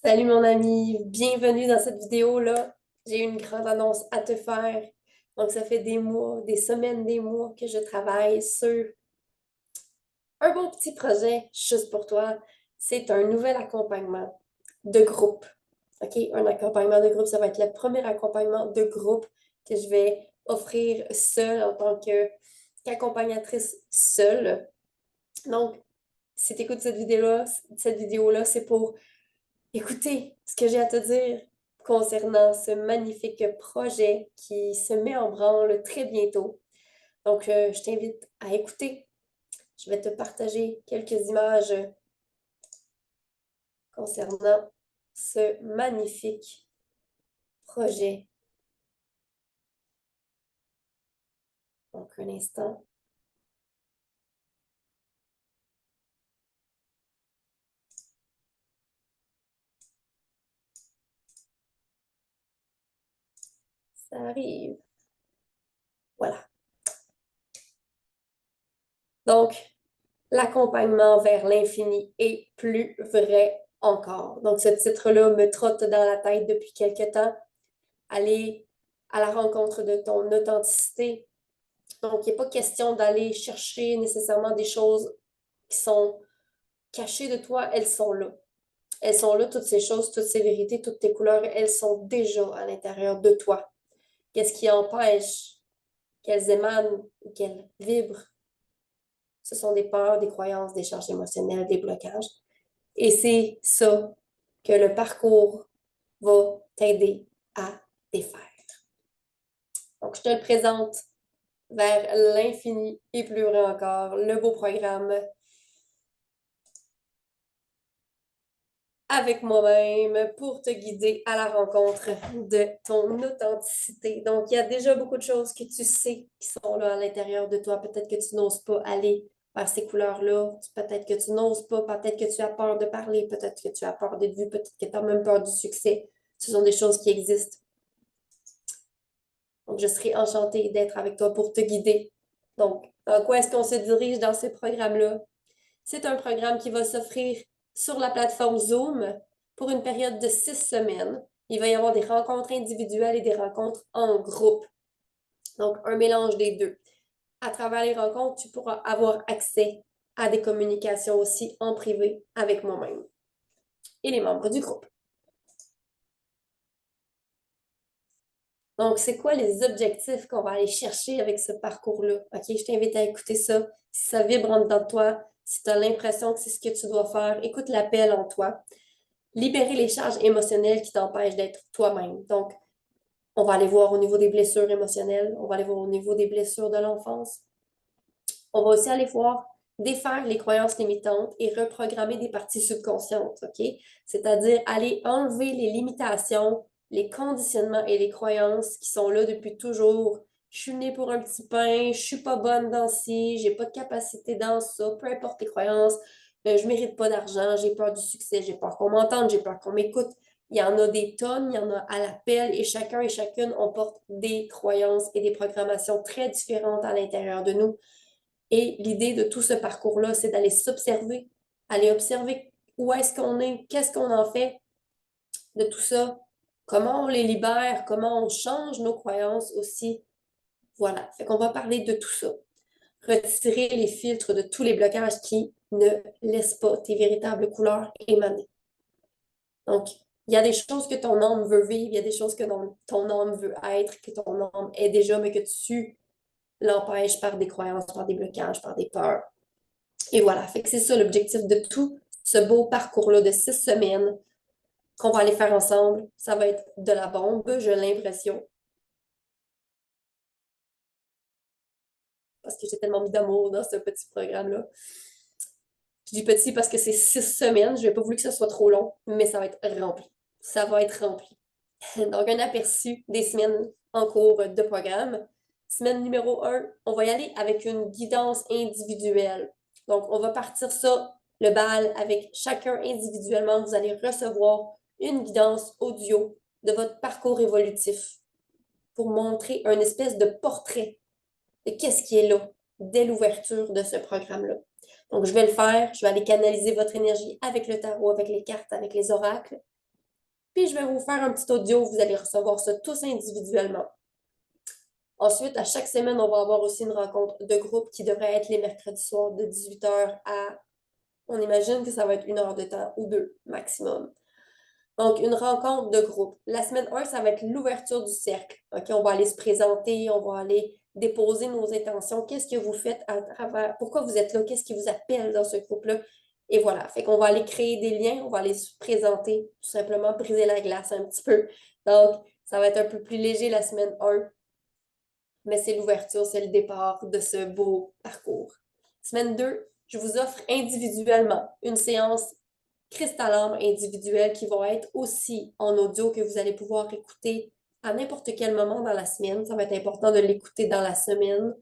Salut mon ami, bienvenue dans cette vidéo-là. J'ai une grande annonce à te faire. Donc, ça fait des mois, des semaines, des mois que je travaille sur un bon petit projet juste pour toi. C'est un nouvel accompagnement de groupe. OK? Un accompagnement de groupe, ça va être le premier accompagnement de groupe que je vais offrir seule en tant qu'accompagnatrice seule. Donc, si tu écoutes cette vidéo-là, c'est pour écoutez ce que j'ai à te dire concernant ce magnifique projet qui se met en branle très bientôt. Donc, je t'invite à écouter. Je vais te partager quelques images concernant ce magnifique projet. Donc, un instant. Ça arrive. Voilà. Donc, l'accompagnement vers l'infini est plus vrai encore. Donc, ce titre-là me trotte dans la tête depuis quelque temps. Aller à la rencontre de ton authenticité. Donc, il n'est pas question d'aller chercher nécessairement des choses qui sont cachées de toi. Elles sont là. Elles sont là, toutes ces choses, toutes ces vérités, toutes tes couleurs, elles sont déjà à l'intérieur de toi. Qu'est-ce qui empêche qu'elles émanent ou qu'elles vibrent? Ce sont des peurs, des croyances, des charges émotionnelles, des blocages. Et c'est ça que le parcours va t'aider à défaire. Donc, je te le présente vers l'infini et plus vrai encore, le beau programme avec moi-même pour te guider à la rencontre de ton authenticité. Donc, il y a déjà beaucoup de choses que tu sais qui sont là à l'intérieur de toi. Peut-être que tu n'oses pas aller vers ces couleurs-là. Peut-être que tu n'oses pas. Peut-être que tu as peur de parler. Peut-être que tu as peur d'être vu. Peut-être que tu as même peur du succès. Ce sont des choses qui existent. Donc, je serai enchantée d'être avec toi pour te guider. Donc, dans quoi est-ce qu'on se dirige dans ce programme-là? C'est un programme qui va s'offrir sur la plateforme Zoom pour une période de 6 semaines. Il va y avoir des rencontres individuelles et des rencontres en groupe. Donc, un mélange des deux. À travers les rencontres, tu pourras avoir accès à des communications aussi en privé avec moi-même et les membres du groupe. Donc, c'est quoi les objectifs qu'on va aller chercher avec ce parcours-là? OK, je t'invite à écouter ça. Si ça vibre en dedans de toi, si tu as l'impression que c'est ce que tu dois faire, écoute l'appel en toi. Libérer les charges émotionnelles qui t'empêchent d'être toi-même. Donc, on va aller voir au niveau des blessures émotionnelles, on va aller voir au niveau des blessures de l'enfance. On va aussi aller voir défaire les croyances limitantes et reprogrammer des parties subconscientes, OK? C'est-à-dire aller enlever les limitations, les conditionnements et les croyances qui sont là depuis toujours. Je suis née pour un petit pain, je suis pas bonne dans ci, j'ai pas de capacité dans ça, peu importe les croyances, je mérite pas d'argent, j'ai peur du succès, j'ai peur qu'on m'entende, j'ai peur qu'on m'écoute. Il y en a des tonnes, il y en a à l'appel et chacun et chacune, on porte des croyances et des programmations très différentes à l'intérieur de nous. Et l'idée de tout ce parcours-là, c'est d'aller s'observer, aller observer où est-ce qu'on est, qu'est-ce qu'on en fait de tout ça, comment on les libère, comment on change nos croyances aussi. Voilà, fait qu'on va parler de tout ça. Retirer les filtres de tous les blocages qui ne laissent pas tes véritables couleurs émaner. Donc, il y a des choses que ton âme veut vivre, il y a des choses que ton âme veut être, que ton âme est déjà, mais que tu l'empêches par des croyances, par des blocages, par des peurs. Et voilà, fait que c'est ça l'objectif de tout ce beau parcours-là de 6 semaines qu'on va aller faire ensemble. Ça va être de la bombe, j'ai l'impression, parce que j'ai tellement mis d'amour dans ce petit programme-là. Je dis petit parce que c'est 6 semaines. Je n'ai pas voulu que ce soit trop long, mais ça va être rempli. Ça va être rempli. Donc, un aperçu des semaines en cours de programme. Semaine numéro 1, on va y aller avec une guidance individuelle. Donc, on va partir ça, le bal, avec chacun individuellement. Vous allez recevoir une guidance audio de votre parcours évolutif pour montrer un espèce de portrait de qu'est-ce qui est là dès l'ouverture de ce programme-là. Donc, je vais le faire. Je vais aller canaliser votre énergie avec le tarot, avec les cartes, avec les oracles. Puis je vais vous faire un petit audio, vous allez recevoir ça tous individuellement. Ensuite, à chaque semaine, on va avoir aussi une rencontre de groupe qui devrait être les mercredis soirs de 18h à, on imagine que ça va être 1 heure de temps ou 2 maximum. Donc, une rencontre de groupe. La semaine 1, ça va être l'ouverture du cercle. OK, on va aller se présenter, on va aller déposer nos intentions. Qu'est-ce que vous faites à travers, pourquoi vous êtes là, qu'est-ce qui vous appelle dans ce groupe-là? Et voilà. Fait qu'on va aller créer des liens, on va aller se présenter, tout simplement briser la glace un petit peu. Donc, ça va être un peu plus léger la semaine 1, mais c'est l'ouverture, c'est le départ de ce beau parcours. Semaine 2, je vous offre individuellement une séance cristalline individuelle qui va être aussi en audio que vous allez pouvoir écouter à n'importe quel moment dans la semaine. Ça va être important de l'écouter dans la semaine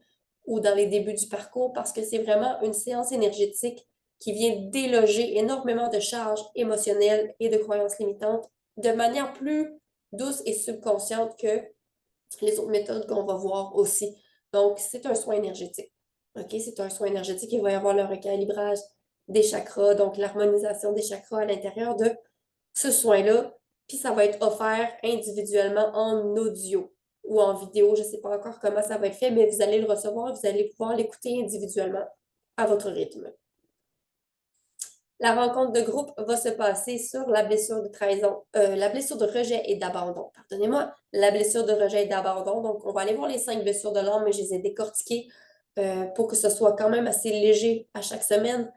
ou dans les débuts du parcours parce que c'est vraiment une séance énergétique qui vient déloger énormément de charges émotionnelles et de croyances limitantes de manière plus douce et subconsciente que les autres méthodes qu'on va voir aussi. Donc, c'est un soin énergétique. OK? C'est un soin énergétique. Il va y avoir le recalibrage des chakras, donc l'harmonisation des chakras à l'intérieur de ce soin-là. Puis ça va être offert individuellement en audio ou en vidéo. Je ne sais pas encore comment ça va être fait, mais vous allez le recevoir et vous allez pouvoir l'écouter individuellement à votre rythme. La rencontre de groupe va se passer sur la blessure de trahison, la blessure de rejet et d'abandon. Pardonnez-moi, la blessure de rejet et d'abandon. Donc, on va aller voir les 5 blessures de l'âme, mais je les ai décortiquées pour que ce soit quand même assez léger à chaque semaine,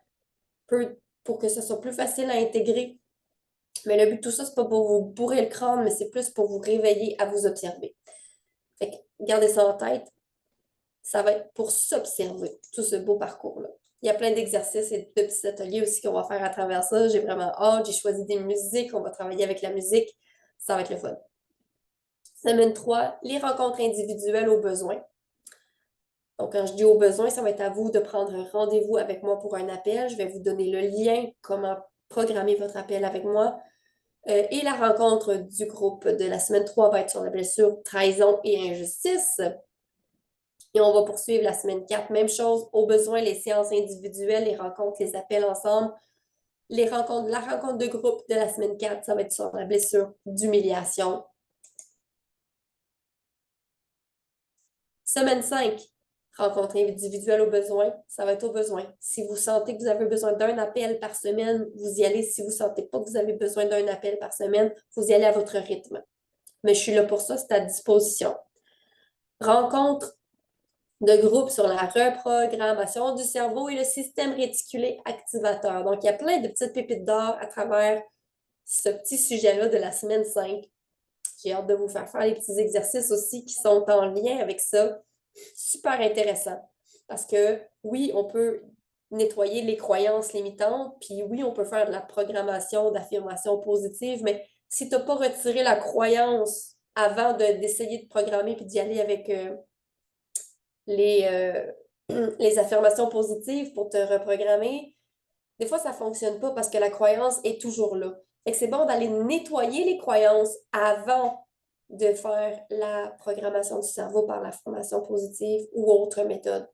pour que ce soit plus facile à intégrer. Mais le but de tout ça, c'est pas pour vous bourrer le crâne, mais c'est plus pour vous réveiller à vous observer. Fait que, gardez ça en tête. Ça va être pour s'observer, tout ce beau parcours-là. Il y a plein d'exercices et de petits ateliers aussi qu'on va faire à travers ça. J'ai vraiment hâte. J'ai choisi des musiques. On va travailler avec la musique. Ça va être le fun. Semaine 3, les rencontres individuelles aux besoins. Donc, quand je dis aux besoins, ça va être à vous de prendre un rendez-vous avec moi pour un appel. Je vais vous donner le lien, comment programmer votre appel avec moi. Et la rencontre du groupe de la semaine 3 va être sur la blessure, trahison et injustice. Et on va poursuivre la semaine 4. Même chose, au besoin, les séances individuelles, les rencontres, les appels ensemble. La rencontre de groupe de la semaine 4, ça va être sur la blessure d'humiliation. Semaine 5, rencontre individuelle au besoin, ça va être au besoin. Si vous sentez que vous avez besoin d'un appel par semaine, vous y allez. Si vous ne sentez pas que vous avez besoin d'un appel par semaine, vous y allez à votre rythme. Mais je suis là pour ça, c'est à disposition. Rencontre de groupe sur la reprogrammation du cerveau et le système réticulé activateur. Donc, il y a plein de petites pépites d'or à travers ce petit sujet-là de la semaine 5. J'ai hâte de vous faire les petits exercices aussi qui sont en lien avec ça. Super intéressant. Parce que oui, on peut nettoyer les croyances limitantes, puis oui, on peut faire de la programmation, d'affirmation positive, mais si tu n'as pas retiré la croyance avant d'essayer de programmer puis d'y aller avec les, les affirmations positives pour te reprogrammer, des fois, ça ne fonctionne pas parce que la croyance est toujours là. Fait que c'est bon d'aller nettoyer les croyances avant de faire la programmation du cerveau par la formation positive ou autre méthode.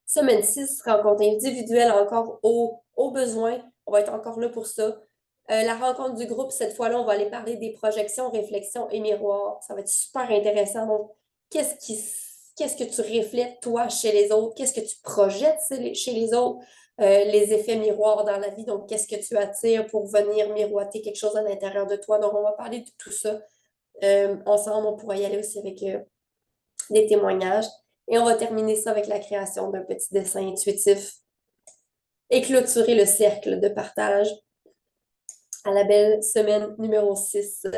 Semaine 6, rencontre individuelle encore au besoin. On va être encore là pour ça. La rencontre du groupe, cette fois-là, on va aller parler des projections, réflexions et miroirs. Ça va être super intéressant. Donc, qu'est-ce que tu reflètes, toi, chez les autres? Qu'est-ce que tu projettes chez les autres? Les effets miroirs dans la vie. Donc, qu'est-ce que tu attires pour venir miroiter quelque chose à l'intérieur de toi? Donc, on va parler de tout ça. Ensemble, on pourra y aller aussi avec des témoignages. Et on va terminer ça avec la création d'un petit dessin intuitif et clôturer le cercle de partage à la belle semaine numéro 6.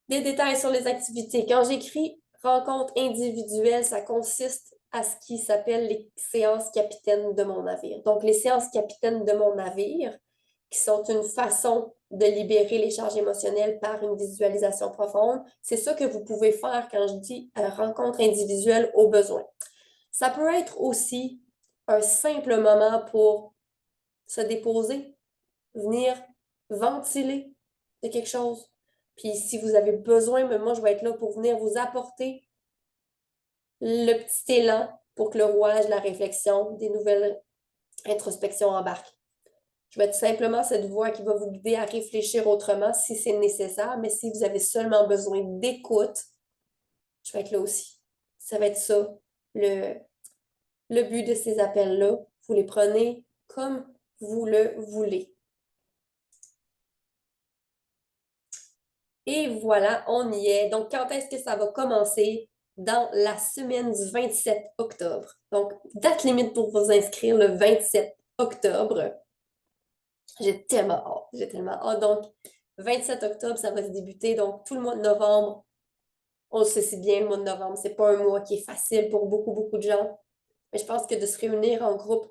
Des détails sur les activités. Quand j'écris rencontre individuelle, ça consiste à ce qui s'appelle les séances capitaines de mon navire. Donc, les séances capitaines de mon navire, qui sont une façon de libérer les charges émotionnelles par une visualisation profonde, c'est ça que vous pouvez faire quand je dis rencontre individuelle au besoin. Ça peut être aussi un simple moment pour se déposer, venir ventiler de quelque chose. Puis si vous avez besoin, moi, je vais être là pour venir vous apporter le petit élan pour que le rouage, la réflexion, des nouvelles introspections embarquent. Je vais être simplement cette voix qui va vous guider à réfléchir autrement si c'est nécessaire, mais si vous avez seulement besoin d'écoute, je vais être là aussi. Ça va être ça, le, le but de ces appels-là. Vous les prenez comme vous le voulez. Et voilà, on y est. Donc, quand est-ce que ça va commencer? Dans la semaine du 27 octobre. Donc, date limite pour vous inscrire le 27 octobre. J'ai tellement hâte. J'ai tellement hâte. Donc, 27 octobre, ça va se débuter. Donc, tout le mois de novembre, on le sait si bien, le mois de novembre, c'est pas un mois qui est facile pour beaucoup, beaucoup de gens. Mais je pense que de se réunir en groupe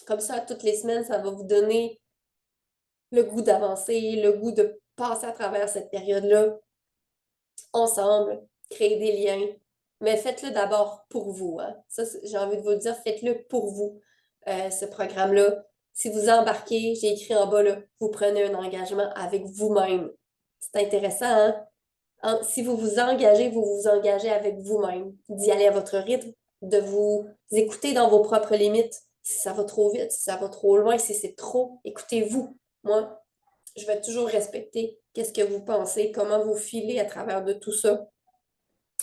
comme ça toutes les semaines, ça va vous donner le goût d'avancer, le goût de passer à travers cette période-là ensemble, créer des liens. Mais faites-le d'abord pour vous. Hein. Ça, j'ai envie de vous le dire, faites-le pour vous, ce programme-là. Si vous embarquez, j'ai écrit en bas, là, vous prenez un engagement avec vous-même. C'est intéressant, hein? Si vous vous vous engagez avec vous-même, d'y aller à votre rythme, de vous écouter dans vos propres limites. Si ça va trop vite, si ça va trop loin, si c'est trop, écoutez-vous. Moi, je vais toujours respecter qu'est-ce que vous pensez, comment vous filez à travers de tout ça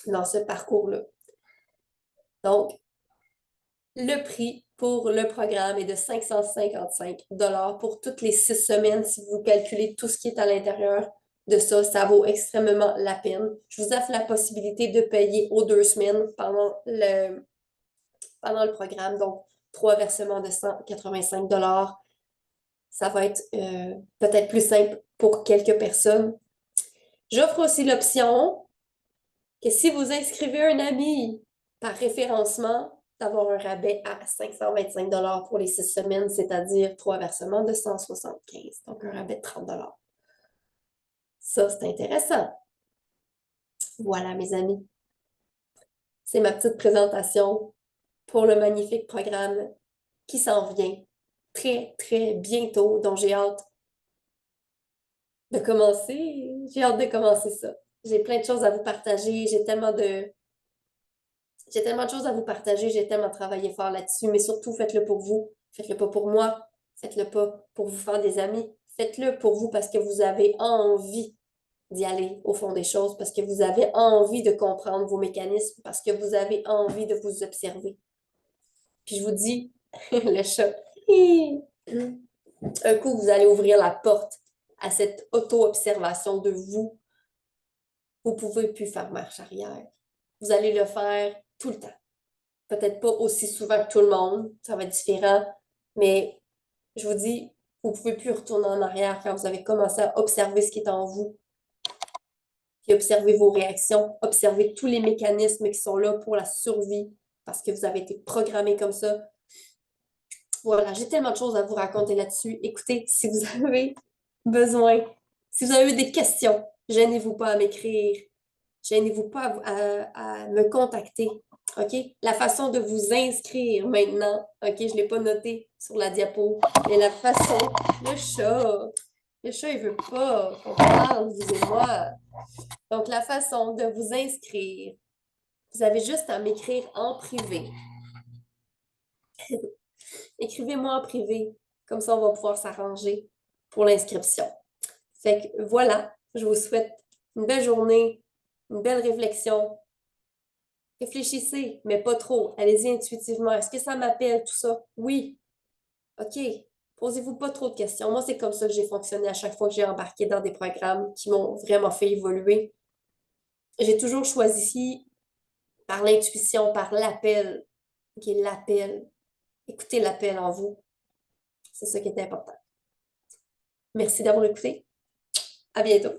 dans ce parcours-là. Donc, le prix pour le programme est de 555 pour toutes les 6 semaines. Si vous calculez tout ce qui est à l'intérieur de ça, ça vaut extrêmement la peine. Je vous offre la possibilité de payer aux 2 semaines pendant le programme. Donc, 3 versements de 185 Ça va être peut-être plus simple pour quelques personnes. J'offre aussi l'option que si vous inscrivez un ami par référencement, d'avoir un rabais à 525 pour les 6 semaines, c'est-à-dire 3 versements de 175, donc un rabais de 30 Ça, c'est intéressant. Voilà, mes amis. C'est ma petite présentation pour le magnifique programme qui s'en vient très, très bientôt, dont j'ai hâte de commencer. J'ai hâte de commencer ça. J'ai plein de choses à vous partager. J'ai tellement de choses à vous partager, j'ai tellement travaillé fort là-dessus, mais surtout, faites-le pour vous. Faites-le pas pour moi. Faites-le pas pour vous faire des amis. Faites-le pour vous parce que vous avez envie d'y aller au fond des choses, parce que vous avez envie de comprendre vos mécanismes, parce que vous avez envie de vous observer. Puis je vous dis, le chat, un coup, vous allez ouvrir la porte à cette auto-observation de vous. Vous ne pouvez plus faire marche arrière. Vous allez le faire tout le temps. Peut-être pas aussi souvent que tout le monde, ça va être différent, mais je vous dis, vous ne pouvez plus retourner en arrière quand vous avez commencé à observer ce qui est en vous, puis observer vos réactions, observer tous les mécanismes qui sont là pour la survie, parce que vous avez été programmé comme ça. Voilà, j'ai tellement de choses à vous raconter là-dessus. Écoutez, si vous avez besoin, si vous avez des questions, gênez-vous pas à m'écrire, gênez-vous pas à me contacter. OK? La façon de vous inscrire maintenant, OK? Je ne l'ai pas noté sur la diapo, mais la façon, le chat, il veut pas qu'on parle, vous et moi. Donc, la façon de vous inscrire, vous avez juste à m'écrire en privé. Écrivez-moi en privé, comme ça, on va pouvoir s'arranger pour l'inscription. Fait que voilà, je vous souhaite une belle journée, une belle réflexion. Réfléchissez, mais pas trop. Allez-y intuitivement. Est-ce que ça m'appelle tout ça? Oui. OK. Posez-vous pas trop de questions. Moi, c'est comme ça que j'ai fonctionné à chaque fois que j'ai embarqué dans des programmes qui m'ont vraiment fait évoluer. J'ai toujours choisi par l'intuition, par l'appel. OK, l'appel. Écoutez l'appel en vous. C'est ça qui est important. Merci d'avoir écouté. À bientôt.